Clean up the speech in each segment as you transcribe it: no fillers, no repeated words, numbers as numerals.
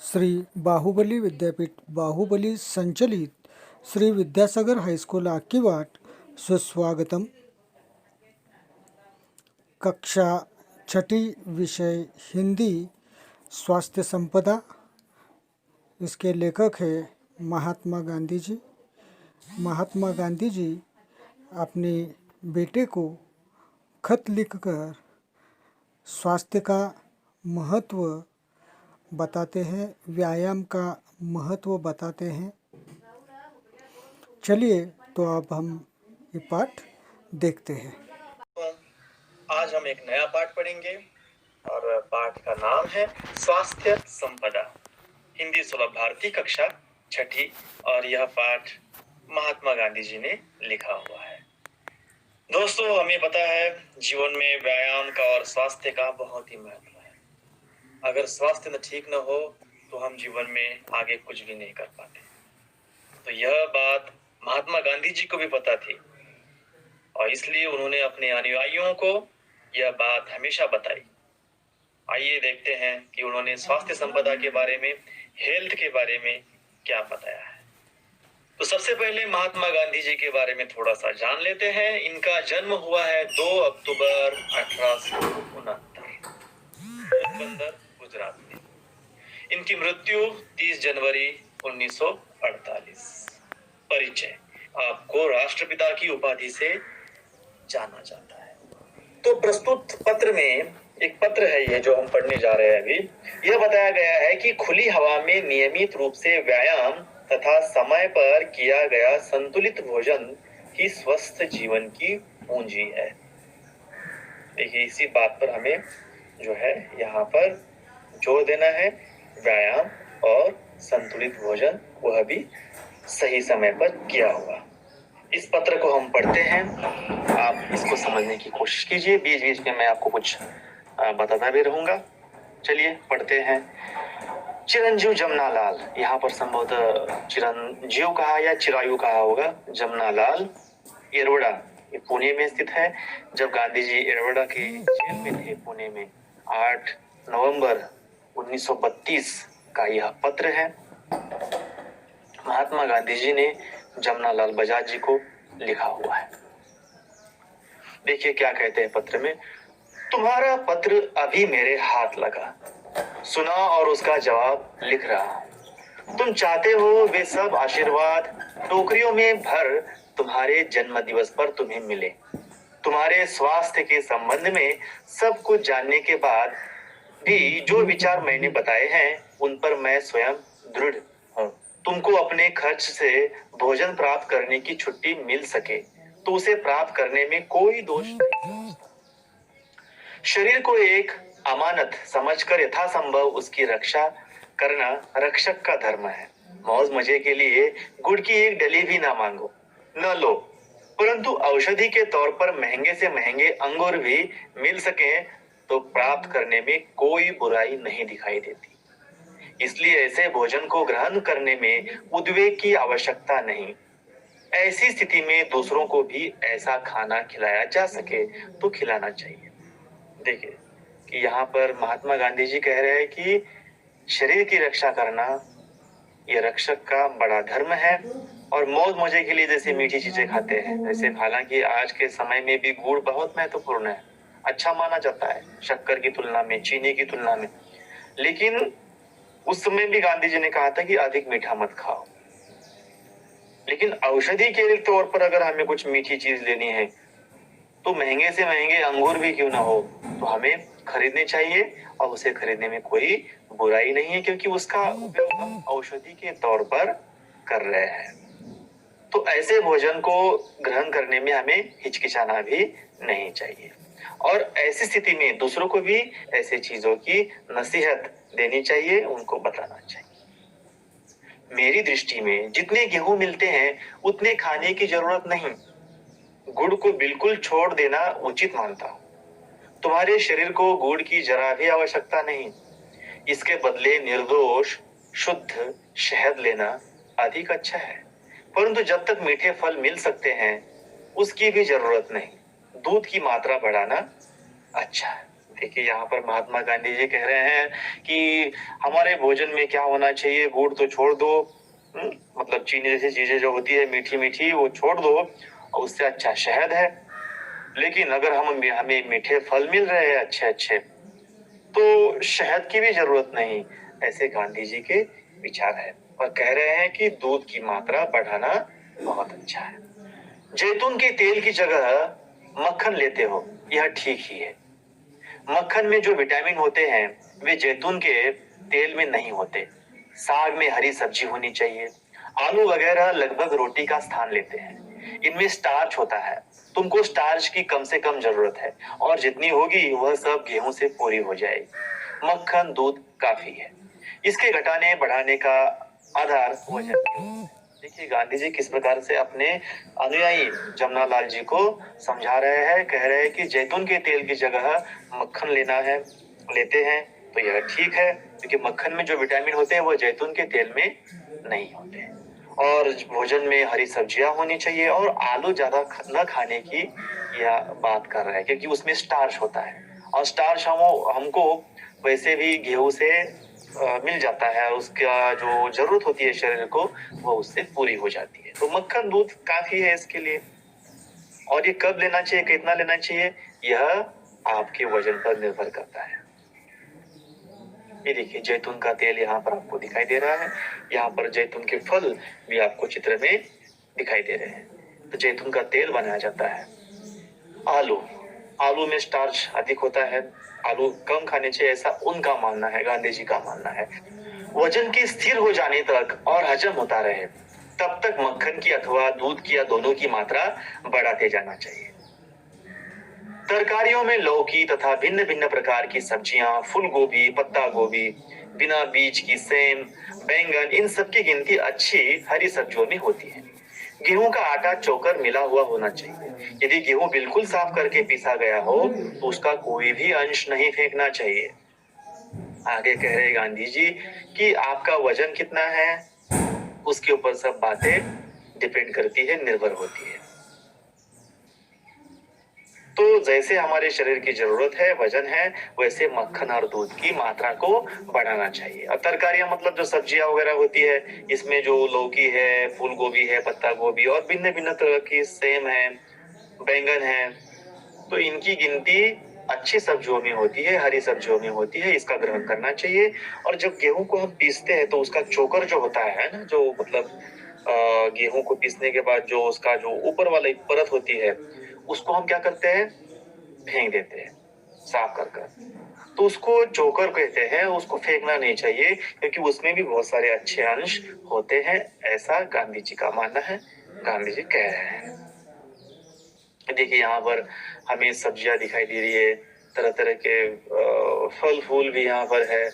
श्री बाहुबली विद्यापीठ बाहुबली संचलित श्री विद्यासागर हाईस्कूल आक्कीवाट सुस्वागतम। कक्षा छठी, विषय हिंदी, स्वास्थ्य संपदा। इसके लेखक है महात्मा गांधी जी। महात्मा गांधी जी अपने बेटे को खत लिखकर स्वास्थ्य का महत्व बताते हैं, व्यायाम का महत्व बताते हैं। चलिए तो अब हम ये पाठ देखते हैं। आज हम एक नया पाठ पढ़ेंगे और पाठ का नाम है स्वास्थ्य संपदा, हिंदी सुलभ भारती, कक्षा छठी। और यह पाठ महात्मा गांधी जी ने लिखा हुआ है। दोस्तों, हमें पता है जीवन में व्यायाम का और स्वास्थ्य का बहुत ही महत्व है। अगर स्वास्थ्य न ठीक न हो तो हम जीवन में आगे कुछ भी नहीं कर पाते। तो यह बात महात्मा गांधी जी को भी पता थी और इसलिए उन्होंने अपने अनुयायियों को यह बात हमेशा बताई। आइए देखते हैं कि उन्होंने स्वास्थ्य संपदा के बारे में, हेल्थ के बारे में क्या बताया है। तो सबसे पहले महात्मा गांधी जी के बारे में थोड़ा सा जान लेते हैं। इनका जन्म हुआ है 2 अक्टूबर 1869 पोरबंदर, गुजरात में। इनकी मृत्यु 30 जनवरी 1948। परिचय, आपको राष्ट्रपिता की उपाधि से जाना जाता है। तो प्रस्तुत पत्र में एक पत्र है ये जो हम पढ़ने जा रहे हैं अभी। यह बताया गया है कि खुली हवा में नियमित रूप से व्यायाम तथा समय पर किया गया संतुलित भोजन ही स्वस्थ जीवन की पूंजी है। देखिए, इसी बात पर हमें जो है यहाँ पर जोर देना है। व्यायाम और संतुलित भोजन, वह भी सही समय पर किया हुआ। इस पत्र को हम पढ़ते हैं, आप इसको समझने की कोशिश कीजिए। बीच बीच में मैं आपको कुछ बताता भी रहूंगा। चलिए पढ़ते हैं। चिरंजीव जमनालाल, यहाँ पर संभवतः चिरंजीव कहा या चिरायु कहा होगा। जमनालाल एरोड़ा, ये पुणे में स्थित है। जब गांधी जी एरोड़ा के जेल में थे पुणे में, 8 नवंबर 1932 का यह पत्र है। महात्मा गांधी जी ने जमनालाल बजाज जी को लिखा हुआ है। देखिए क्या कहते हैं पत्र में। तुम्हारा पत्र अभी मेरे हाथ लगा, सुना और उसका जवाब लिख रहा हूं। तुम चाहते हो वे सब आशीर्वाद टोकरियों में भर तुम्हारे जन्म दिवस पर तुम्हें मिले। तुम्हारे स्वास्थ्य के संबंध में सब कुछ जानने के बाद भी जो विचार मैंने बताए हैं उन पर मैं स्वयं दृढ़ हूं। तुमको अपने खर्च से भोजन प्राप्त करने की छुट्टी मिल सके तो उसे प्राप्त करने में कोई दोष नहीं। शरीर को एक अमानत समझकर यथासंभव उसकी रक्षा करना रक्षक का धर्म है। मौज मजे के लिए गुड़ की एक डली भी ना मांगो, न लो, परंतु औषधि के तौर पर महंगे से महंगे अंगूर भी मिल सके तो प्राप्त करने में कोई बुराई नहीं दिखाई देती। इसलिए ऐसे भोजन को ग्रहण करने में उद्वेग की आवश्यकता नहीं। ऐसी स्थिति में दूसरों को भी ऐसा खाना खिलाया जा सके तो खिलाना चाहिए। देखिए कि यहाँ पर महात्मा गांधी जी कह रहे हैं कि शरीर की रक्षा करना ये रक्षक का बड़ा धर्म है। और मौज मजे के लिए जैसे मीठी चीजें खाते हैं, जैसे हालांकि आज के समय में भी गुड़ बहुत महत्वपूर्ण है, अच्छा माना जाता है शक्कर की तुलना में, चीनी की तुलना में। लेकिन उस समय भी गांधी जी ने कहा था कि अधिक मीठा मत खाओ। लेकिन औषधि के तौर पर अगर हमें कुछ मीठी चीज लेनी है तो महंगे से महंगे अंगूर भी क्यों ना हो तो हमें खरीदने चाहिए, और उसे खरीदने में कोई बुराई नहीं है क्योंकि उसका उपयोग हम औषधि के तौर पर कर रहे हैं। तो ऐसे भोजन को ग्रहण करने में हमें हिचकिचाना भी नहीं चाहिए। और ऐसी स्थिति में दूसरों को भी ऐसी चीजों की नसीहत देनी चाहिए, उनको बताना चाहिए। मेरी दृष्टि में जितने गेहूं मिलते हैं उतने खाने की जरूरत नहीं। गुड़ को बिल्कुल छोड़ देना उचित मानता हूं। तुम्हारे शरीर को गुड़ की जरा भी आवश्यकता नहीं। इसके बदले निर्दोष शुद्ध शहद लेना अधिक अच्छा है। परंतु जब तक मीठे फल मिल सकते हैं उसकी भी जरूरत नहीं। दूध की मात्रा बढ़ाना अच्छा है। देखिए यहाँ पर महात्मा गांधी जी कह रहे हैं कि हमारे भोजन में क्या होना चाहिए, गुड़ तो छोड़ दो, मतलब चीनी जैसी चीजें जो होती है मीठी मीठी वो छोड़ दो, और उससे अच्छा शहद है। लेकिन अगर हमें मीठे फल मिल रहे हैं अच्छे अच्छे, तो शहद की भी जरूरत नहीं। ऐसे गांधी जी के विचार है, और कह रहे हैं कि दूध की मात्रा बढ़ाना बहुत अच्छा है। जैतून के तेल की जगह मक्खन लेते हो, यह ठीक ही है। मक्खन में जो विटामिन होते हैं वे जैतून के तेल में नहीं होते। साग में हरी सब्जी होनी चाहिए। आलू वगैरह लगभग रोटी का स्थान लेते हैं। इनमें स्टार्च होता है। तुमको स्टार्च की कम से कम जरूरत है, और जितनी होगी वह सब गेहूं से पूरी हो जाएगी। मक्खन दूध काफी है। इसके घटाने बढ़ाने का आधार वजन। देखिए गांधी जी किस प्रकार से अपने अनुयायी जमनालाल जी को समझा रहे हैं। कह रहे हैं कि जैतून के तेल की जगह मक्खन लेते हैं तो यह ठीक है, क्योंकि मक्खन में जो विटामिन होते हैं वो जैतून के तेल में नहीं होते। और भोजन में हरी सब्जियां होनी चाहिए, और आलू ज्यादा न खाने की यह बात कर रहा है, क्योंकि उसमें स्टार्च होता है, और स्टार्च हमको वैसे भी गेहूं से मिल जाता है। उसका जो जरूरत होती है शरीर को, वो उससे पूरी हो जाती है। तो मक्खन दूध काफी है इसके लिए। और ये कब लेना चाहिए, कितना लेना चाहिए, यह आपके वजन पर निर्भर करता है। ये देखिए जैतून का तेल यहाँ पर आपको दिखाई दे रहा है। यहाँ पर जैतून के फल भी आपको चित्र में दिखाई दे रहे हैं। तो जैतून का तेल बनाया जाता है। आलू में स्टार्च अधिक होता है। आलू कम खाने चाहिए, ऐसा उनका मानना है, गांधी जी का मानना है। वजन के स्थिर हो जाने तक और हजम होता रहे, तब तक मक्खन की अथवा दूध की या दोनों की मात्रा बढ़ाते जाना चाहिए। तरकारियों में लौकी तथा भिन्न भिन्न प्रकार की सब्जियां, फूल गोभी, पत्ता गोभी, बिना बीज की सेम, बैंगन, इन सब की गिनती अच्छी हरी सब्जियों में होती है। गेहूं का आटा चोकर मिला हुआ होना चाहिए। यदि गेहूं बिल्कुल साफ करके पीसा गया हो तो उसका कोई भी अंश नहीं फेंकना चाहिए। आगे कह रहे गांधी जी कि आपका वजन कितना है, उसके ऊपर सब बातें डिपेंड करती है, निर्भर होती है। तो जैसे हमारे शरीर की जरूरत है, वजन है, वैसे मक्खन और दूध की मात्रा को बढ़ाना चाहिए। और तरकारियां मतलब जो सब्जियां वगैरह होती है, इसमें जो लौकी है, फूल गोभी है, पत्ता गोभी, और भिन्न भिन्न तरह की सेम है, बैंगन है, तो इनकी गिनती अच्छी सब्जियों में होती है, हरी सब्जियों में होती है। इसका ग्रहण करना चाहिए। और जब गेहूं को हम पीसते हैं तो उसका चोकर जो होता है ना, जो मतलब गेहूं को पीसने के बाद जो उसका जो ऊपर वाला एक परत होती है, उसको हम क्या करते हैं, फेंक देते हैं साफ कर कर। तो उसको चोकर कहते हैं। उसको फेंकना नहीं चाहिए, क्योंकि उसमें भी बहुत सारे अच्छे अंश होते हैं, ऐसा गांधी जी का मानना है, गांधी जी कह रहे हैं। देखिए यहाँ पर हमें सब्जियां दिखाई दे रही है, तरह तरह के फल फूल भी यहाँ पर है।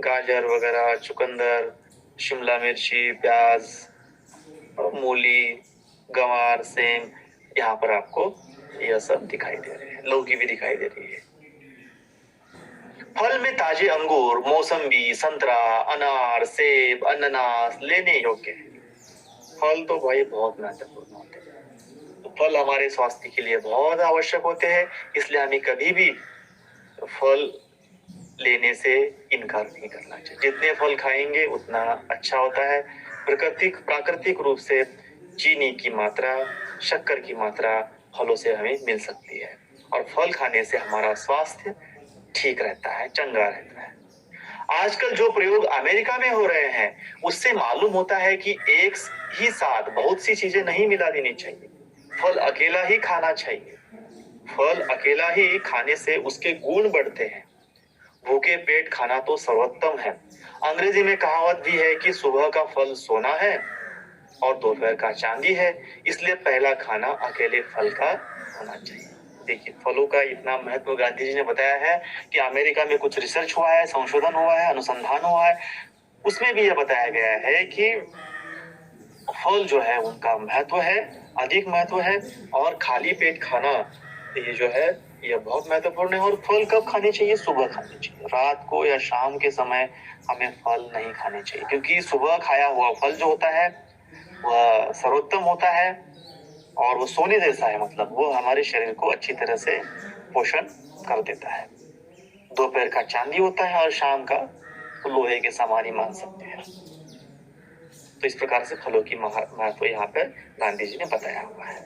गाजर वगैरह, चुकंदर, शिमला मिर्ची, प्याज, मूली, गंवार, सेम, यहाँ पर आपको यह सब दिखाई दे रहे हैं। लौकी भी दिखाई दे रही है। फल में ताजे अंगूर, मौसम्बी, संतरा, अनार, सेब, अनानास लेने योग्य है। फल तो भाई बहुत महत्वपूर्ण होते हैं। तो फल हमारे स्वास्थ्य के लिए बहुत आवश्यक होते हैं, इसलिए हमें कभी भी फल लेने से इनकार नहीं करना चाहिए। जितने फल खाएंगे उतना अच्छा होता है। प्राकृतिक रूप से चीनी की मात्रा, शक्कर की मात्रा फलों से हमें मिल सकती है, और फल खाने से हमारा स्वास्थ्य ठीक रहता है, चंगा रहता है। आजकल जो प्रयोग अमेरिका में हो रहे हैं, उससे मालूम होता है कि एक ही साथ बहुत सी चीजें नहीं मिला देनी चाहिए। फल अकेला ही खाना चाहिए। फल अकेला ही खाने से उसके गुण बढ़ते हैं। भूखे पेट खाना तो सर्वोत्तम है। अंग्रेजी में कहावत भी है कि सुबह का फल सोना है और दोपहर का चांदी है, इसलिए पहला खाना अकेले फल का होना चाहिए। देखिए फलों का इतना महत्व गांधी जी ने बताया है कि अमेरिका में कुछ रिसर्च हुआ है, संशोधन हुआ है, अनुसंधान हुआ है, उसमें भी यह बताया गया है कि फल जो है उनका महत्व है, अधिक महत्व है। और खाली पेट खाना ये जो है यह बहुत महत्वपूर्ण है। और फल कब खाने चाहिए, सुबह खाने चाहिए। रात को या शाम के समय हमें फल नहीं खाने चाहिए, क्योंकि सुबह खाया हुआ फल जो होता है वह सर्वोत्तम होता है, और वो सोने जैसा है, मतलब वो हमारे शरीर को अच्छी तरह से पोषण कर देता है। दोपहर का चांदी होता है और शाम का तो लोहे के सामान ही मान सकते हैं। तो इस प्रकार से फलों की महत्व यहाँ पर गांधी जी ने बताया हुआ है।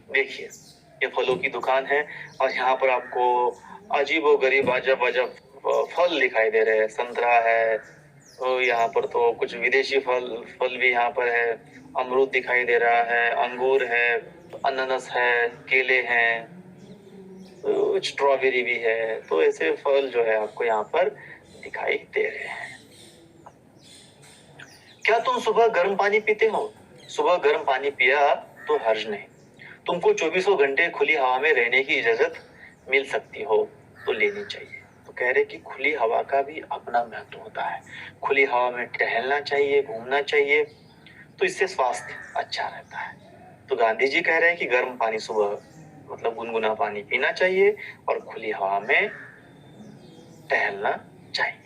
देखिए, ये फलों की दुकान है और यहाँ पर आपको अजीबोगरीब अजब अजब फल दिखाई दे रहे हैं। संतरा है, तो यहाँ पर तो कुछ विदेशी फल भी यहाँ पर है। अमरूद दिखाई दे रहा है, अंगूर है, अनानास है, केले हैं, तो स्ट्रॉबेरी भी है। तो ऐसे फल जो है आपको यहाँ पर दिखाई दे रहे हैं। क्या तुम सुबह गर्म पानी पीते हो? सुबह गर्म पानी पिया तो हर्ज नहीं। तुमको 24 घंटे खुली हवा में रहने की इजाजत मिल सकती हो तो लेनी चाहिए। तो कह रहे कि खुली हवा का भी अपना महत्व होता है। खुली हवा में टहलना चाहिए, घूमना चाहिए, तो इससे स्वास्थ्य अच्छा रहता है। तो गांधी जी कह रहे हैं कि गर्म पानी सुबह मतलब गुनगुना पानी पीना चाहिए और खुली हवा में टहलना चाहिए।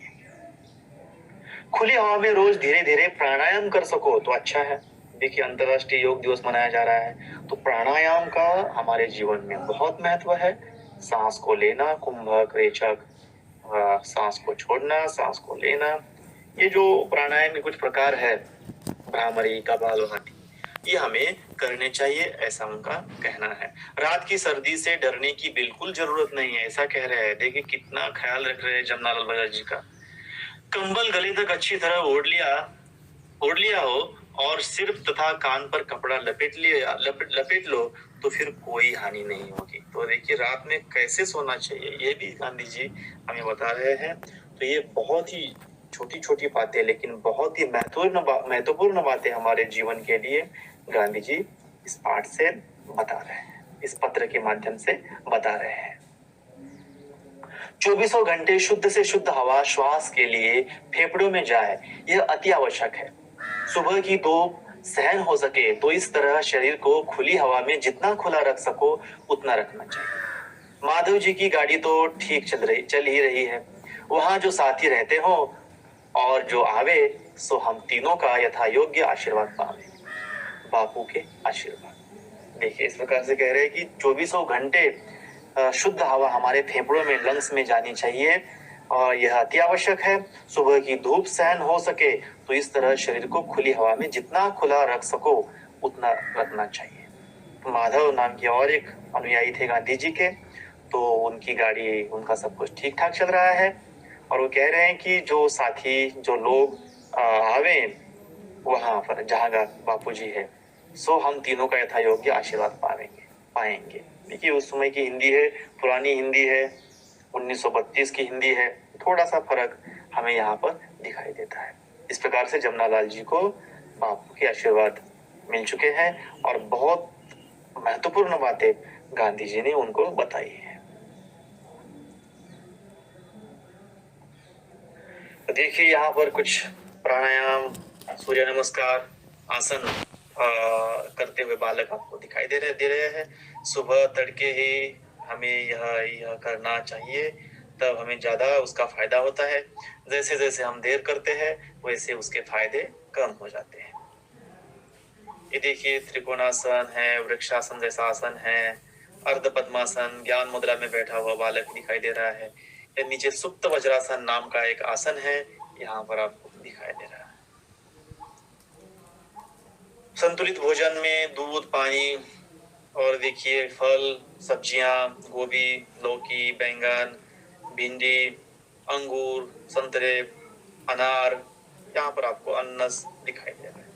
खुली हवा में रोज धीरे धीरे प्राणायाम कर सको तो अच्छा है। देखिए, अंतर्राष्ट्रीय योग दिवस मनाया जा रहा है, तो प्राणायाम का हमारे जीवन में बहुत महत्व है। सांस को लेना, कुंभक, रेचक, सांस को छोड़ना, सांस को लेना, ये जो प्राणायाम के कुछ प्रकार है, भ्रामरी, कपालभाति, ये हमें करने चाहिए, ऐसा उनका कहना है। रात की सर्दी से डरने की बिल्कुल जरूरत नहीं है, ऐसा कह रहे हैं। देखिए कितना ख्याल रख रहे हैं जमनालाल बजाज जी का। कंबल गले तक अच्छी तरह ओढ़ लिया हो और सिर्फ तथा कान पर कपड़ा लपेट लो तो फिर कोई हानि नहीं होगी। तो देखिए, रात में कैसे सोना चाहिए ये भी गांधी जी हमें बता रहे हैं। तो ये बहुत ही छोटी छोटी बातें, लेकिन बहुत ही महत्वपूर्ण बातें हमारे जीवन के लिए गांधी जी इस पाठ से बता रहे हैं, इस पत्र के माध्यम से बता रहे हैं। 24 घंटे शुद्ध से शुद्ध हवा श्वास के लिए फेफड़ों में जाए, यह अति आवश्यक है। सुबह की धूप सहन हो सके तो इस तरह शरीर को खुली हवा में जितना खुला रख सको उतना रखना चाहिए। माधव जी की गाड़ी तो ठीक चल ही रही है। वहां जो साथी रहते हो और जो आवे सो हम तीनों का यथा योग्य आशीर्वाद पावे। बापू के आशीर्वाद। देखिए, इस प्रकार से कह रहे हैं कि 24 घंटे शुद्ध हवा हमारे फेफड़ों में, लंग्स में जानी चाहिए और यह अति आवश्यक है। सुबह की धूप सहन हो सके तो इस तरह शरीर को खुली हवा में जितना खुला रख सको उतना रखना चाहिए। माधव नाम के और एक अनुयायी थे गांधी जी के, तो उनकी गाड़ी, उनका सब कुछ ठीक ठाक चल रहा है और वो कह रहे हैं कि जो साथी, जो लोग आवे वहां पर जहां बापू जी है, सो हम तीनों का यथा योग्य आशीर्वाद पाएंगे। देखिए, उस समय की हिंदी है, पुरानी हिंदी है, 1932 की हिंदी है, थोड़ा सा फर्क हमें यहाँ पर दिखाई देता है। इस प्रकार से जमनालाल जी को बापू के आशीर्वाद मिल चुके हैं और बहुत महत्वपूर्ण बातें गांधी जी ने उनको बताई है। देखिए, यहाँ पर कुछ प्राणायाम, सूर्य नमस्कार, आसन करते हुए बालक आपको दिखाई दे रहे हैं। सुबह तड़के ही हमें यह करना चाहिए, तब हमें ज्यादा उसका फायदा होता है। जैसे जैसे हम देर करते हैं वैसे उसके फायदे कम हो जाते हैं। ये देखिए, त्रिकोणासन है, वृक्षासन जैसा आसन है, अर्ध पद्मासन, ज्ञान मुद्रा में बैठा हुआ बालक दिखाई दे रहा है। या नीचे सुप्त वज्रासन नाम का एक आसन है, यहाँ पर आपको दिखाई दे रहा है। संतुलित भोजन में दूध, पानी और देखिए फल, सब्जियां, गोभी, लौकी, बैंगन, भिंडी, अंगूर, संतरे, अनार, यहाँ पर आपको अनानास दिखाई दे रहा है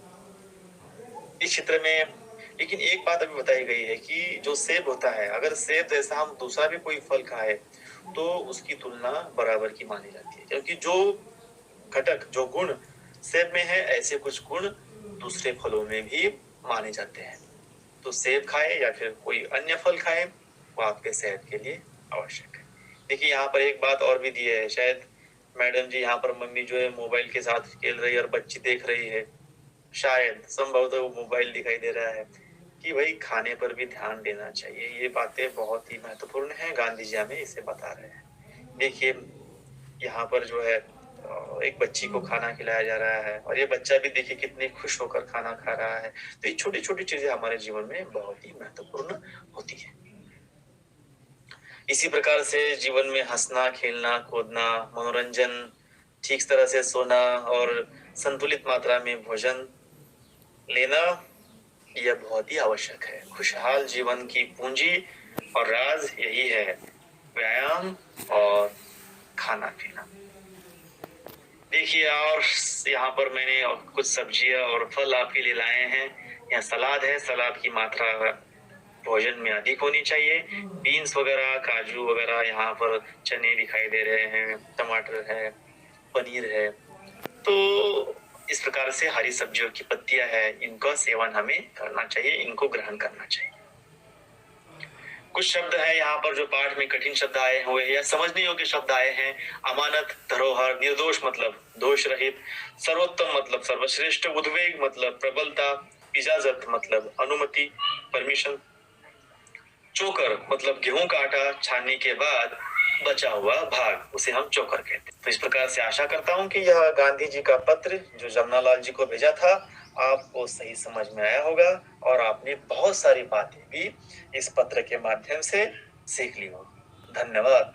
इस चित्र में। लेकिन एक बात अभी बताई गई है कि जो सेब होता है, अगर सेब जैसा हम दूसरा भी कोई फल खाए तो उसकी तुलना बराबर की मानी जाती है, क्योंकि जो घटक, जो गुण सेब में है, ऐसे कुछ गुण दूसरे फलों में भी माने जाते हैं। तो सेब खाए या फिर कोई अन्य फल खाए, वो आपके सेहत के लिए आवश्यक है। देखिए, यहाँ पर एक बात और भी दी है, शायद मैडम जी, यहाँ पर मम्मी जो है मोबाइल के साथ खेल रही है और बच्ची देख रही है, शायद संभवतः वो मोबाइल दिखाई दे रहा है, कि भाई खाने पर भी ध्यान देना चाहिए। ये बातें बहुत ही महत्वपूर्ण है, गांधी जी हमें इसे बता रहे हैं। देखिए, यहाँ पर जो है एक बच्ची को खाना खिलाया जा रहा है और ये बच्चा भी देखिए कितने खुश होकर खाना खा रहा है। तो ये छोटी छोटी चीजें हमारे जीवन में बहुत ही महत्वपूर्ण होती है। इसी प्रकार से जीवन में हंसना, खेलना, कूदना, मनोरंजन, ठीक तरह से सोना और संतुलित मात्रा में भोजन लेना यह बहुत ही आवश्यक है। खुशहाल जीवन की पूंजी और राज यही है, व्यायाम और खाना पीना। देखिए, और यहाँ पर मैंने कुछ सब्जियां और फल आपके लिए लाए हैं। यहाँ सलाद है, सलाद की मात्रा भोजन में अधिक होनी चाहिए। बीन्स वगैरह, काजू वगैरह, यहाँ पर चने दिखाई दे रहे हैं, टमाटर है, पनीर है। तो इस प्रकार से हरी सब्जियों की पत्तियां है, इनका सेवन हमें करना चाहिए, इनको ग्रहण करना चाहिए। कुछ शब्द है यहाँ पर जो पाठ में कठिन शब्द आए हुए या समझने योग्य शब्द आए हैं। अमानत, धरोहर, निर्दोष मतलब दोष रहित, सर्वोत्तम मतलब सर्वश्रेष्ठ, उद्वेग मतलब प्रबलता, इजाजत मतलब अनुमति, परमिशन, चोकर मतलब गेहूं का आटा छानने के बाद बचा हुआ भाग, उसे हम चोकर कहते हैं। तो इस प्रकार से आशा करता हूं कि यह गांधी जी का पत्र जो जमनालाल जी को भेजा था आपको सही समझ में आया होगा और आपने बहुत सारी बातें भी इस पत्र के माध्यम से सीख ली होगी। धन्यवाद।